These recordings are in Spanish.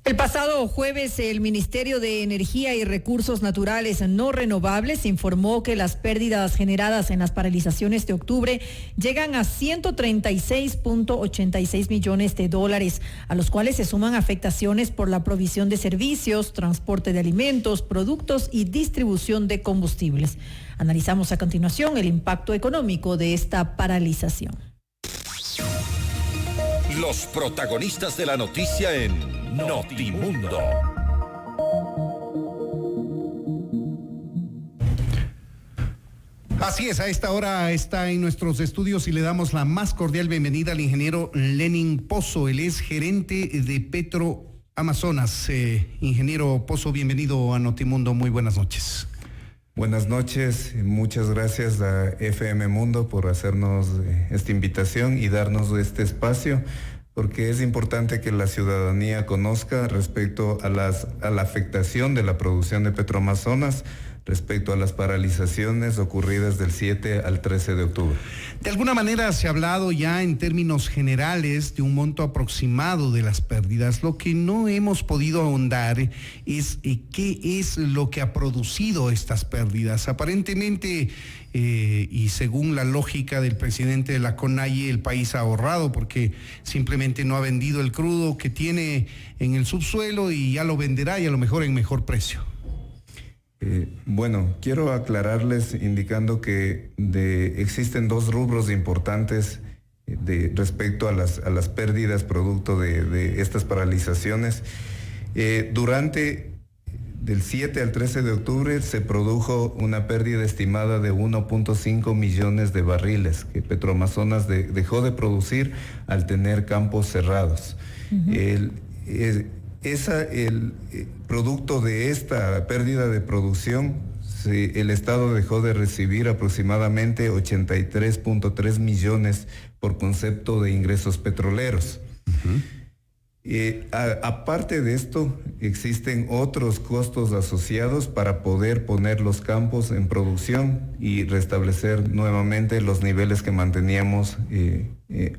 El pasado jueves, el Ministerio de Energía y Recursos Naturales No Renovables informó que las pérdidas generadas en las paralizaciones de octubre llegan a 136.86 millones de dólares, a los cuales se suman afectaciones por la provisión de servicios, transporte de alimentos, productos y distribución de combustibles. Analizamos a continuación el impacto económico de esta paralización. Los protagonistas de la noticia en Notimundo. Así es, a esta hora está en nuestros estudios y le damos la más cordial bienvenida al ingeniero Lenin Pozo. Él es gerente de Petroamazonas. Ingeniero Pozo, bienvenido a Notimundo. Muy buenas noches. Buenas noches, muchas gracias a FM Mundo por hacernos esta invitación y darnos este espacio, porque es importante que la ciudadanía conozca respecto a la afectación de la producción de Petroamazonas, respecto a las paralizaciones ocurridas del 7 al 13 de octubre. De alguna manera se ha hablado ya en términos generales de un monto aproximado de las pérdidas. Lo que no hemos podido ahondar es qué es lo que ha producido estas pérdidas. Aparentemente, y según la lógica del presidente de la CONAIE, el país ha ahorrado porque simplemente no ha vendido el crudo que tiene en el subsuelo y ya lo venderá y a lo mejor en mejor precio. Bueno, quiero aclararles indicando que existen dos rubros importantes respecto a las pérdidas producto de estas paralizaciones. Durante del 7 al 13 de octubre se produjo una pérdida estimada de 1.5 millones de barriles que Petroamazonas dejó de producir al tener campos cerrados. Uh-huh. El producto de esta pérdida de producción, el Estado dejó de recibir aproximadamente 83.3 millones por concepto de ingresos petroleros. Uh-huh. Aparte de esto, existen otros costos asociados para poder poner los campos en producción y restablecer nuevamente los niveles que manteníamos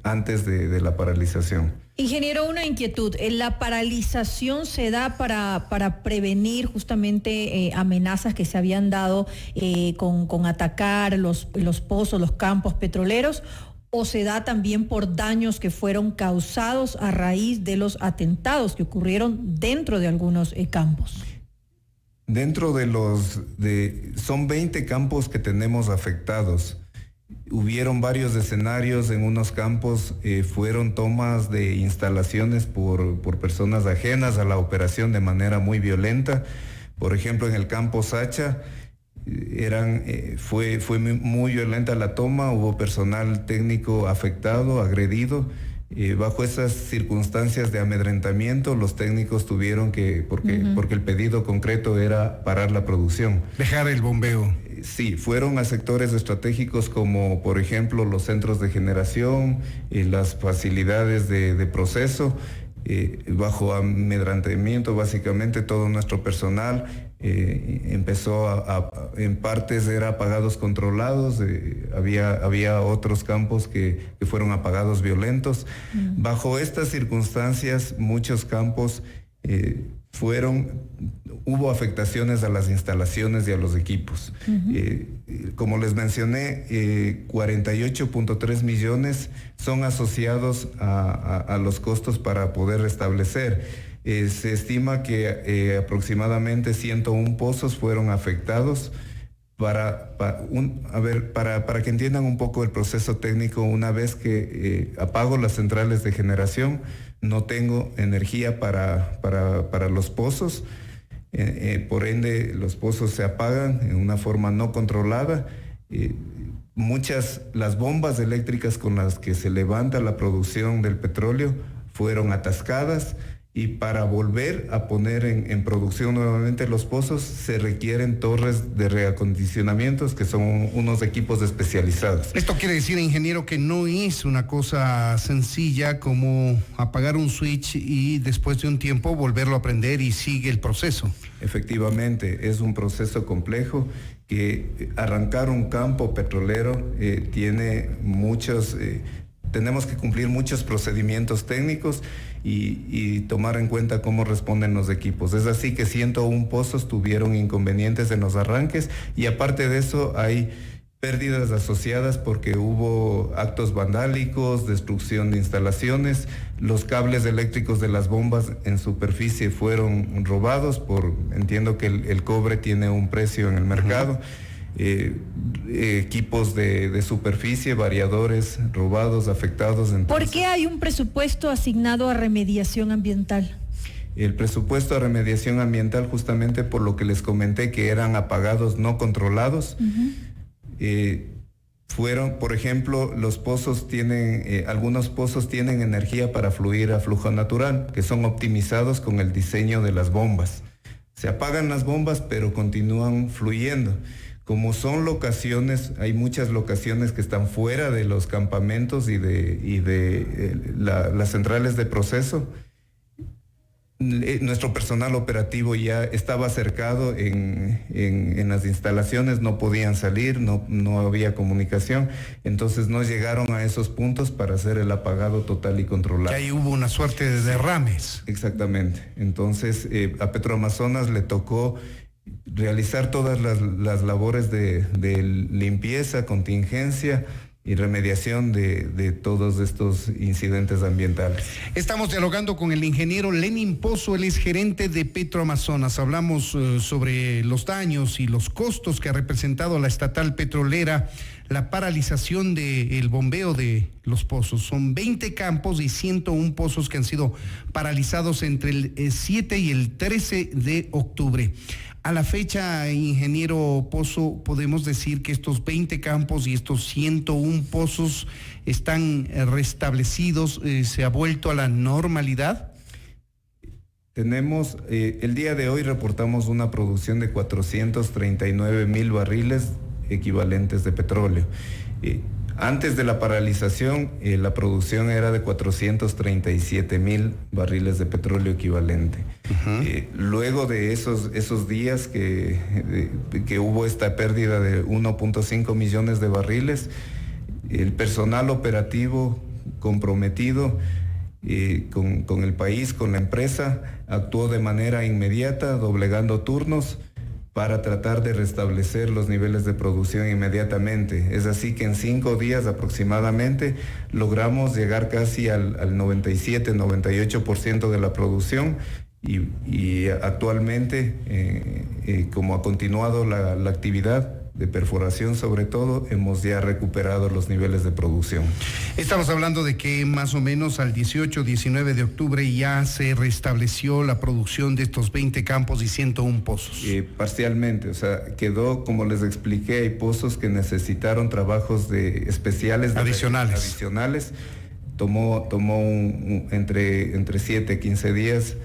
antes de la paralización. Ingeniero, una inquietud. ¿La paralización se da para prevenir justamente amenazas que se habían dado con atacar los pozos, los campos petroleros? ¿O se da también por daños que fueron causados a raíz de los atentados que ocurrieron dentro de algunos campos? Dentro son 20 campos que tenemos afectados. Hubieron varios escenarios. En unos campos fueron tomas de instalaciones por personas ajenas a la operación de manera muy violenta. Por ejemplo, en el campo Sacha fue muy violenta la toma, hubo personal técnico afectado, agredido. Bajo esas circunstancias de amedrentamiento, los técnicos tuvieron porque el pedido concreto era parar la producción. Dejar el bombeo. Sí, fueron a sectores estratégicos como, por ejemplo, los centros de generación, las facilidades de proceso. Bajo amedrentamiento, básicamente todo nuestro personal empezó en partes era apagados controlados, había otros campos que fueron apagados violentos. Bajo estas circunstancias, muchos campos hubo afectaciones a las instalaciones y a los equipos. Como les mencioné, 48.3 millones son asociados a los costos para poder restablecer. Se estima que aproximadamente 101 pozos fueron afectados. Para que entiendan un poco el proceso técnico, una vez que apago las centrales de generación, no tengo energía para los pozos, por ende los pozos se apagan en una forma no controlada. Las bombas eléctricas con las que se levanta la producción del petróleo fueron atascadas. Y para volver a poner en producción nuevamente los pozos se requieren torres de reacondicionamientos, que son unos equipos especializados. Esto quiere decir, ingeniero, que no es una cosa sencilla como apagar un switch y después de un tiempo volverlo a prender y sigue el proceso. Efectivamente, es un proceso complejo que arrancar un campo petrolero tiene muchos tenemos que cumplir muchos procedimientos técnicos y tomar en cuenta cómo responden los equipos. Es así que 101 pozos tuvieron inconvenientes en los arranques y aparte de eso hay pérdidas asociadas porque hubo actos vandálicos, destrucción de instalaciones, los cables eléctricos de las bombas en superficie fueron robados entiendo que el cobre tiene un precio en el mercado. Equipos de superficie, variadores robados, afectados. Entonces, ¿por qué hay un presupuesto asignado a remediación ambiental? El presupuesto de remediación ambiental, justamente por lo que les comenté, que eran apagados no controlados. Fueron, por ejemplo, los pozos tienen, algunos pozos tienen energía para fluir a flujo natural, que son optimizados con el diseño de las bombas. Se apagan las bombas, pero continúan fluyendo. Como son locaciones, hay muchas locaciones que están fuera de los campamentos y de las centrales de proceso. Nuestro personal operativo ya estaba cercado en las instalaciones, no podían salir, no había comunicación, entonces no llegaron a esos puntos para hacer el apagado total y controlado. Que ahí hubo una suerte de derrames. Exactamente, entonces a Petroamazonas le tocó realizar todas las labores de limpieza, contingencia y remediación de todos estos incidentes ambientales. Estamos dialogando con el ingeniero Lenin Pozo, él es gerente de Petroamazonas. Hablamos sobre los daños y los costos que ha representado a la estatal petrolera la paralización del bombeo de los pozos. Son 20 campos y 101 pozos que han sido paralizados entre el 7 y el 13 de octubre. A la fecha, ingeniero Pozo, podemos decir que estos 20 campos y estos 101 pozos están restablecidos, ¿se ha vuelto a la normalidad? Tenemos, el día de hoy reportamos una producción de 439,000 barriles equivalentes de petróleo. Antes de la paralización, la producción era de 437,000 barriles de petróleo equivalente. Luego de esos días que hubo esta pérdida de 1.5 millones de barriles, el personal operativo comprometido con el país, con la empresa, actuó de manera inmediata, doblegando turnos para tratar de restablecer los niveles de producción inmediatamente. Es así que en 5 días aproximadamente logramos llegar casi al 97-98% de la producción y actualmente, como ha continuado la actividad de perforación sobre todo, hemos ya recuperado los niveles de producción. Estamos hablando de que más o menos al 18-19 de octubre ya se restableció la producción de estos 20 campos y 101 pozos. Parcialmente, o sea, quedó, como les expliqué, hay pozos que necesitaron trabajos especiales. Adicionales. Tomó entre 7 y 15 días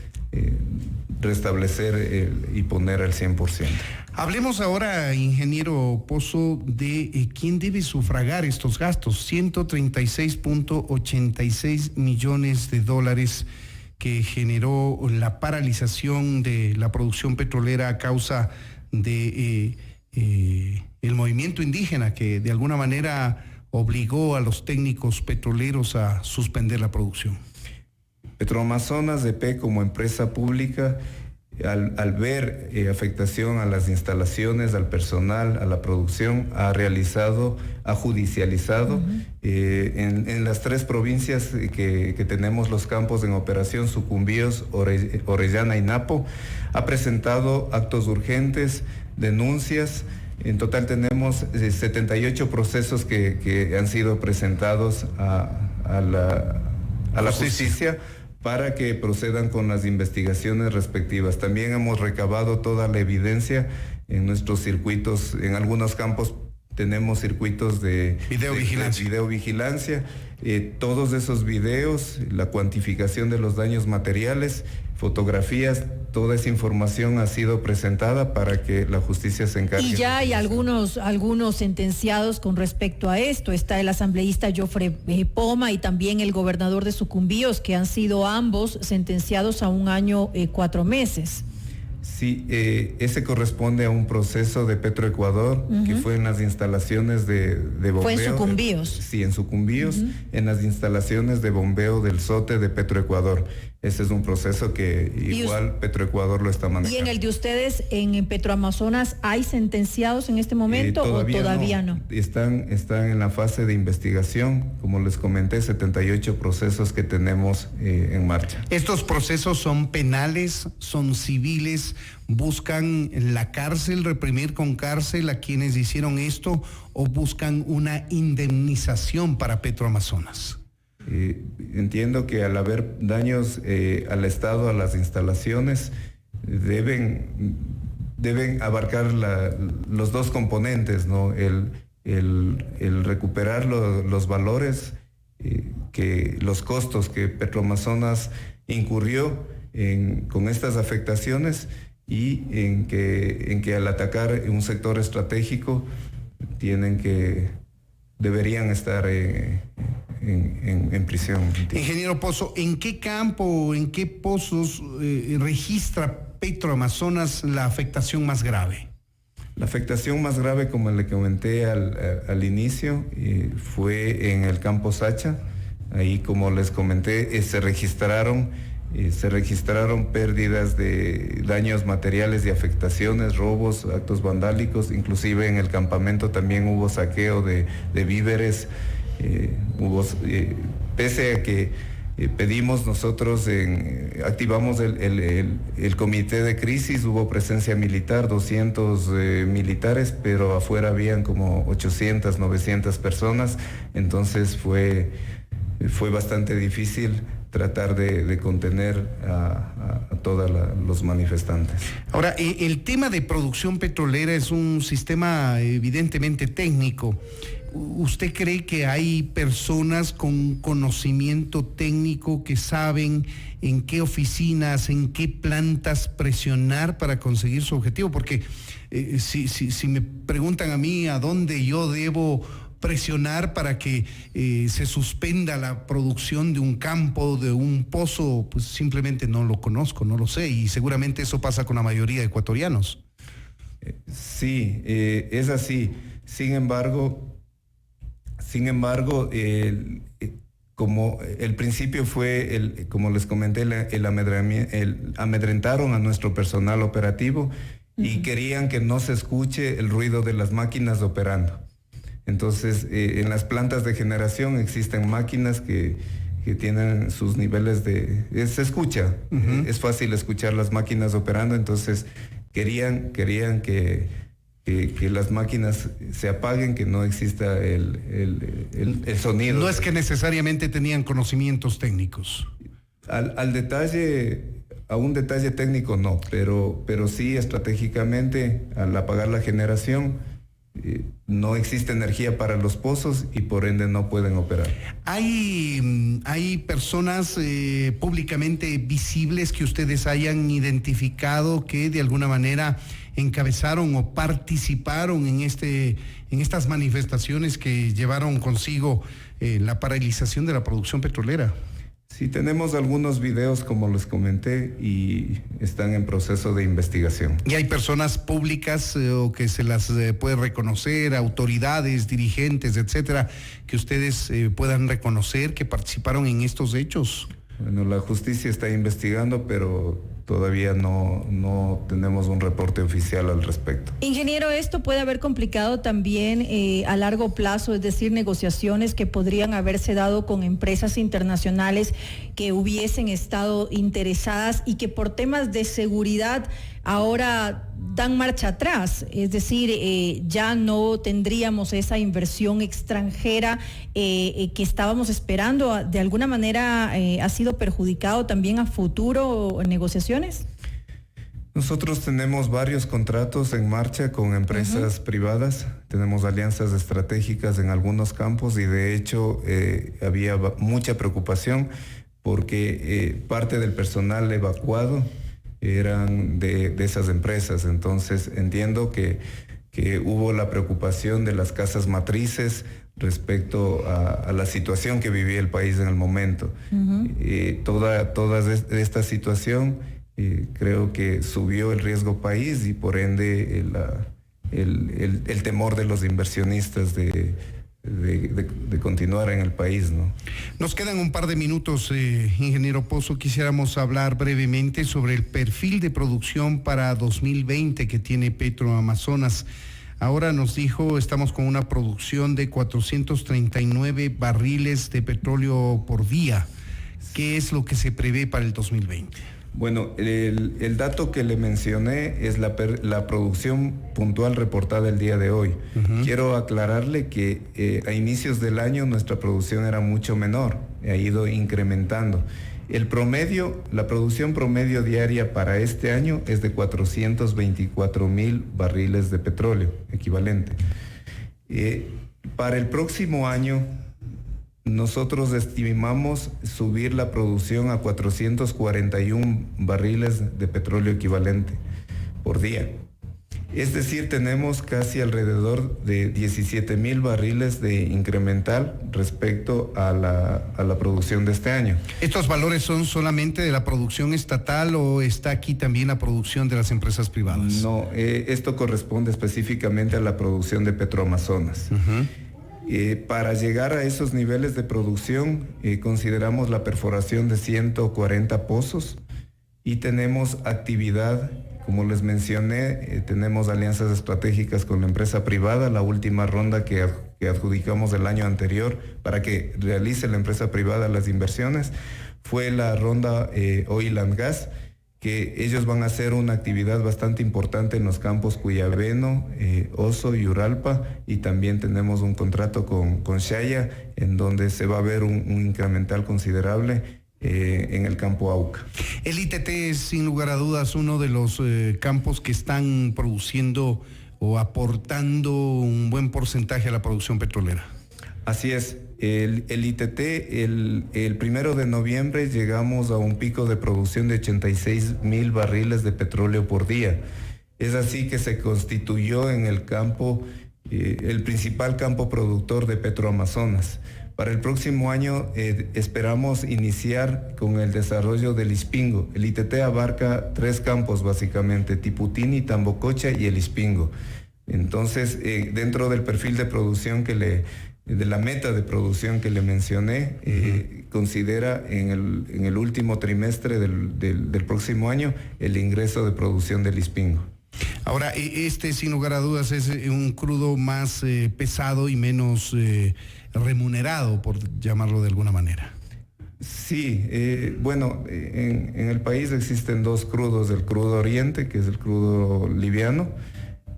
restablecer y poner al 100%. Hablemos ahora, ingeniero Pozo, de quién debe sufragar estos gastos. 136.86 millones de dólares que generó la paralización de la producción petrolera a causa de el movimiento indígena que de alguna manera obligó a los técnicos petroleros a suspender la producción. Petroamazonas EP, como empresa pública, al ver afectación a las instalaciones, al personal, a la producción, ha judicializado en las 3 provincias que tenemos los campos en operación, Sucumbíos, Orellana y Napo, ha presentado actos urgentes, denuncias. En total tenemos 78 procesos que han sido presentados a la justicia para que procedan con las investigaciones respectivas. También hemos recabado toda la evidencia en nuestros circuitos. En algunos campos tenemos circuitos de videovigilancia. Todos esos videos, la cuantificación de los daños materiales, fotografías, toda esa información ha sido presentada para que la justicia se encargue. Y ya hay algunos sentenciados con respecto a esto. Está el asambleísta Jofre Poma y también el gobernador de Sucumbíos, que han sido ambos sentenciados a 1 año 4 meses. Sí, ese corresponde a un proceso de Petroecuador que fue en las instalaciones de bombeo. Fue en Sucumbíos. Sí, en Sucumbíos, en las instalaciones de bombeo del SOTE de Petroecuador. Ese es un proceso que igual Petroecuador lo está manejando. ¿Y en el de ustedes, en Petroamazonas, hay sentenciados en este momento o todavía no? Están en la fase de investigación, como les comenté, 78 procesos que tenemos en marcha. ¿Estos procesos son penales, son civiles? ¿Buscan la cárcel, reprimir con cárcel a quienes hicieron esto o buscan una indemnización para Petroamazonas? Entiendo que al haber daños al Estado, a las instalaciones, deben abarcar los dos componentes, ¿no? El recuperar los valores, los costos que Petroamazonas incurrió con estas afectaciones y en que al atacar un sector estratégico deberían estar en prisión. Ingeniero Pozo, ¿en qué campo, en qué pozos registra Petroamazonas la afectación más grave? La afectación más grave, como le comenté al inicio, fue en el campo Sacha. Ahí, como les comenté, se registraron pérdidas de daños materiales y afectaciones, robos, actos vandálicos. Inclusive en el campamento también hubo saqueo de víveres. Pese a que pedimos nosotros, activamos el comité de crisis, hubo presencia militar, 200 militares, pero afuera habían como 800, 900 personas, entonces fue bastante difícil tratar de contener a todos los manifestantes. Ahora, el tema de producción petrolera es un sistema evidentemente técnico. ¿Usted cree que hay personas con conocimiento técnico que saben en qué oficinas, en qué plantas presionar para conseguir su objetivo? Porque si me preguntan a mí a dónde yo debo presionar para que se suspenda la producción de un campo, de un pozo, pues simplemente no lo conozco, no lo sé, y seguramente eso pasa con la mayoría de ecuatorianos. Sí, es así. Sin embargo, como el principio fue, como les comenté, amedrentaron a nuestro personal operativo y querían que no se escuche el ruido de las máquinas operando. Entonces, en las plantas de generación existen máquinas que tienen sus niveles se escucha, es fácil escuchar las máquinas operando, entonces querían que las máquinas se apaguen, que no exista el sonido. No es que necesariamente tenían conocimientos técnicos. A un detalle técnico no, pero sí estratégicamente, al apagar la generación, no existe energía para los pozos y por ende no pueden operar. ¿Hay personas públicamente visibles que ustedes hayan identificado que de alguna manera encabezaron o participaron en estas manifestaciones que llevaron consigo la paralización de la producción petrolera? Sí, tenemos algunos videos, como les comenté, y están en proceso de investigación. ¿Y hay personas públicas o que se las puede reconocer, autoridades, dirigentes, etcétera, que ustedes puedan reconocer que participaron en estos hechos? Bueno, la justicia está investigando, pero todavía no tenemos un reporte oficial al respecto. Ingeniero, esto puede haber complicado también a largo plazo, es decir, negociaciones que podrían haberse dado con empresas internacionales que hubiesen estado interesadas y que por temas de seguridad ahora dan marcha atrás, es decir, ya no tendríamos esa inversión extranjera que estábamos esperando. ¿De alguna manera ha sido perjudicado también a futuro en negociaciones? Nosotros tenemos varios contratos en marcha con empresas privadas, tenemos alianzas estratégicas en algunos campos y de hecho había mucha preocupación porque parte del personal evacuado eran de esas empresas. Entonces entiendo que hubo la preocupación de las casas matrices respecto a la situación que vivía el país en el momento. Toda esta situación creo que subió el riesgo país y por ende el temor de los inversionistas de continuar en el país, ¿no? Nos quedan un par de minutos, ingeniero Pozo. Quisiéramos hablar brevemente sobre el perfil de producción para 2020 que tiene Petroamazonas. Ahora nos dijo, estamos con una producción de 439 barriles de petróleo por día. ¿Qué es lo que se prevé para el 2020? Bueno, el dato que le mencioné es la producción puntual reportada el día de hoy. Uh-huh. Quiero aclararle que a inicios del año nuestra producción era mucho menor, ha ido incrementando. La producción promedio diaria para este año es de 424,000 barriles de petróleo equivalente. Para el próximo año, nosotros estimamos subir la producción a 441 barriles de petróleo equivalente por día. Es decir, tenemos casi alrededor de 17,000 barriles de incremental respecto a la producción de este año. ¿Estos valores son solamente de la producción estatal o está aquí también la producción de las empresas privadas? No, esto corresponde específicamente a la producción de Petroamazonas. Uh-huh. Para llegar a esos niveles de producción, consideramos la perforación de 140 pozos y tenemos actividad, como les mencioné, tenemos alianzas estratégicas con la empresa privada. La última ronda que adjudicamos el año anterior para que realice la empresa privada las inversiones fue la ronda Oil and Gas, que ellos van a hacer una actividad bastante importante en los campos Cuyabeno, Oso y Uralpa, y también tenemos un contrato con Shaya, en donde se va a ver un incremental considerable en el campo Auca. El ITT es sin lugar a dudas uno de los campos que están produciendo o aportando un buen porcentaje a la producción petrolera. Así es. El ITT, el 1 de noviembre llegamos a un pico de producción de 86,000 barriles de petróleo por día. Es así que se constituyó en el campo, el principal campo productor de Petroamazonas. Para el próximo año esperamos iniciar con el desarrollo del Ispingo. El ITT abarca 3 campos básicamente, Tiputini, Tambococha y el Ispingo. Entonces, dentro del perfil de producción de la meta de producción que le mencioné, considera en el último trimestre del próximo año el ingreso de producción del Ispingo. Ahora, sin lugar a dudas, es un crudo más pesado y menos remunerado, por llamarlo de alguna manera. Sí, en el país existen 2 crudos: el crudo oriente, que es el crudo liviano,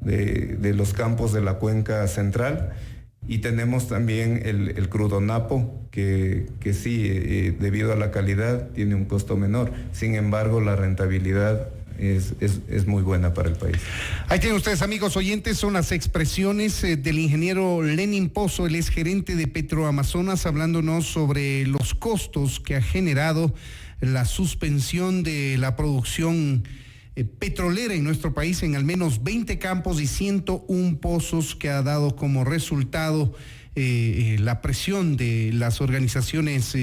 de los campos de la cuenca central, y tenemos también el crudo Napo, que sí, debido a la calidad, tiene un costo menor. Sin embargo, la rentabilidad es muy buena para el país. Ahí tienen ustedes, amigos oyentes, son las expresiones del ingeniero Lenin Pozo, el exgerente de Petroamazonas, hablándonos sobre los costos que ha generado la suspensión de la producción petrolera en nuestro país en al menos 20 campos y 101 pozos, que ha dado como resultado la presión de las organizaciones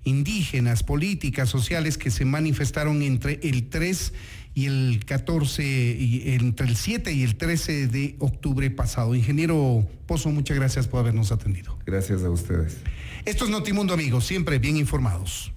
indígenas, políticas, sociales, que se manifestaron entre el 3 y el 14, entre el 7 y el 13 de octubre pasado. Ingeniero Pozo, muchas gracias por habernos atendido. Gracias a ustedes. Esto es Notimundo, amigos, siempre bien informados.